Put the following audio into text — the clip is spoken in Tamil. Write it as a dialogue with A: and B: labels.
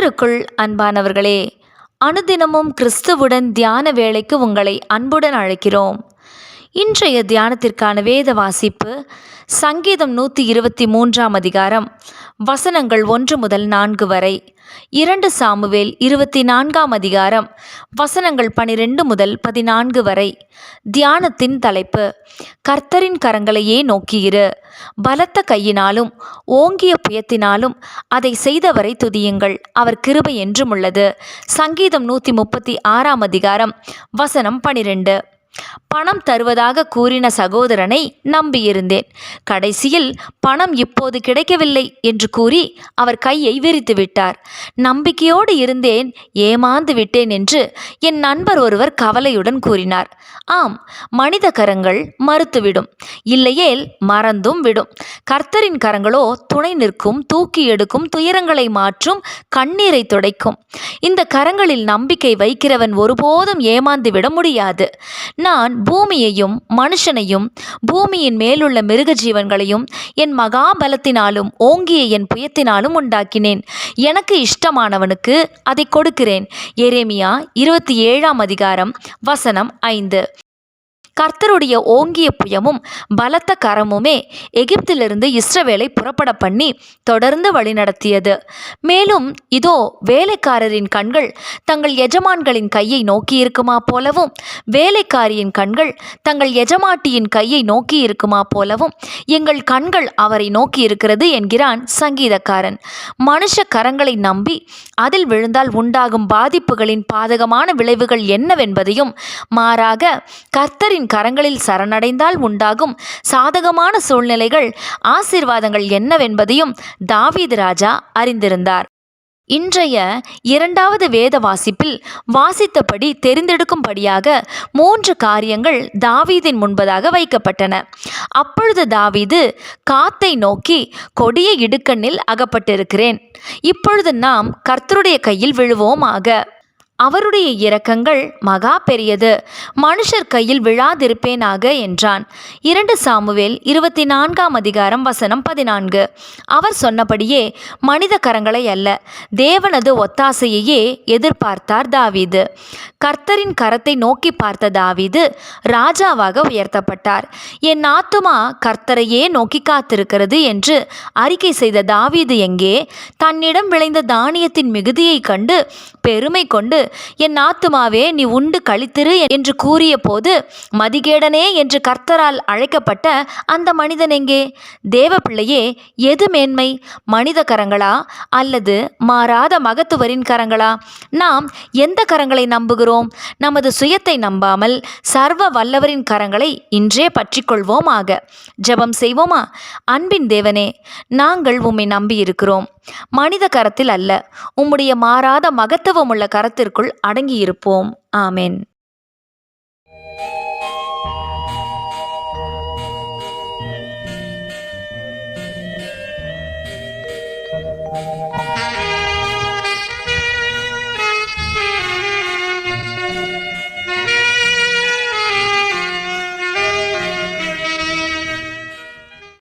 A: கர்த்தருக்குள் அன்பானவர்களே, அனுதினமும் கிறிஸ்துவுடன் தியான வேளைக்கு உங்களை அன்புடன் அழைக்கிறோம். இன்றைய தியானத்திற்கான வேத வாசிப்பு சங்கீதம் 123 அதிகாரம் வசனங்கள் 1 முதல் 4 வரை, 2 சாமுவேல் 24 அதிகாரம் வசனங்கள் 12 முதல் 14 வரை. தியானத்தின் தலைப்பு: கர்த்தரின் கரங்களையே நோக்கியிரு, பலத்த கையினாலும் ஓங்கிய புயத்தினாலும் அதை செய்தவரை துதியுங்கள், அவர் கிருபை என்றும் உள்ளது. சங்கீதம் 136 அதிகாரம் வசனம் 12. பணம் தருவதாக கூறின சகோதரனை நம்பியிருந்தேன். கடைசியில் பணம் இப்போது கிடைக்கவில்லை என்று கூறி அவர் கையை விரித்து விட்டார். நம்பிக்கையோடு இருந்தேன், ஏமாந்து விட்டேன் என்று என் நண்பர் ஒருவர் கவலையுடன் கூறினார். ஆம், மனித கரங்கள் மறுத்துவிடும், இல்லையேல் மறந்தும் விடும். கர்த்தரின் கரங்களோ துணை நிற்கும், தூக்கி எடுக்கும், துயரங்களை மாற்றும், கண்ணீரை துடைக்கும். இந்த கரங்களில் நம்பிக்கை வைக்கிறவன் ஒருபோதும் ஏமாந்து விட முடியாது. நான் பூமியையும் மனுஷனையும் பூமியின் மேலுள்ள மிருக ஜீவன்களையும் என் மகாபலத்தினாலும் ஓங்கிய என் புயத்தினாலும் உண்டாக்கினேன். எனக்கு இஷ்டமானவனுக்கு அதை கொடுக்கிறேன். எரேமியா 27 அதிகாரம் வசனம் 5. கர்த்தருடைய ஓங்கிய புயமும் பலத்த கரமுமே எகிப்திலிருந்து இஸ்ரவேலை புறப்பட பண்ணி தொடர்ந்து வழிநடத்தியது. மேலும் இதோ, வேலைக்காரரின் கண்கள் தங்கள் எஜமான்களின் கையை நோக்கி இருக்குமா போலவும், வேலைக்காரியின் கண்கள் தங்கள் எஜமாட்டியின் கையை நோக்கி இருக்குமா போலவும் எங்கள் கண்கள் அவரை நோக்கி இருக்கிறது என்கிறான் சங்கீதக்காரன். மனுஷ கரங்களை நம்பி அதில் விழுந்தால் உண்டாகும் பாதிப்புகளின் பாதகமான விளைவுகள் என்னவென்பதையும், மாறாக கர்த்தரின் கரங்களில் சரணடைந்தால் உண்டாகும் சாதகமான சூழ்நிலைகள், ஆசீர்வாதங்கள் என்னவென்பதையும் தாவீது ராஜா அறிந்திருந்தார். இன்றைய 2வது வேத வாசிப்பில் வாசித்தபடி தெரிந்தெடுக்கும்படியாக 3 காரியங்கள் தாவீதின் முன்பதாக வைக்கப்பட்டன. அப்பொழுது தாவீது காத்தை நோக்கி, கொடிய இடுக்கண்ணில் அகப்பட்டிருக்கிறேன், இப்பொழுது நாம் கர்த்தருடைய கையில் விழுவோமாக, அவருடைய இரக்கங்கள் மகா பெரியது, மனுஷர் கையில் விழாதிருப்பேனாக என்றான். 2 சாமுவேல் 24 அதிகாரம் வசனம் 14. அவர் சொன்னபடியே மனித கரங்களை அல்ல, தேவனது ஒத்தாசையையே எதிர்பார்த்தார் தாவீது. கர்த்தரின் கரத்தை நோக்கி பார்த்த தாவீது ராஜாவாக உயர்த்தப்பட்டார். என் ஆத்துமா கர்த்தரையே நோக்கி காத்திருக்கிறது என்று அறிக்கை செய்த தாவீது எங்கே? தன்னிடம் விளைந்த தானியத்தின் மிகுதியை கண்டு பெருமை கொண்டு, என் ஆத்துமாவே நீ உண்டு களித்திரு என்று கூறிய போது, மதிகேடனே என்று கர்த்தரால் அழைக்கப்பட்ட அந்த மனிதன் எங்கே? தேவ பிள்ளையே, எது மேன்மை, மனித கரங்களா அல்லது மாறாத மகத்துவரின் கரங்களா? நாம் எந்த கரங்களை நம்புகிறோம்? நமது சுயத்தை நம்பாமல் சர்வ வல்லவரின் கரங்களை இன்றே பற்றிக்கொள்வோமாக. ஜெபம் செய்வோமா? அன்பின் தேவனே, நாங்கள் உம்மை நம்பியிருக்கிறோம், மனித கரத்தில் அல்ல, உம்முடைய மாறாத மகத்துவமுள்ள கரத்திற்குள் அடங்கியிருப்போம். ஆமென்.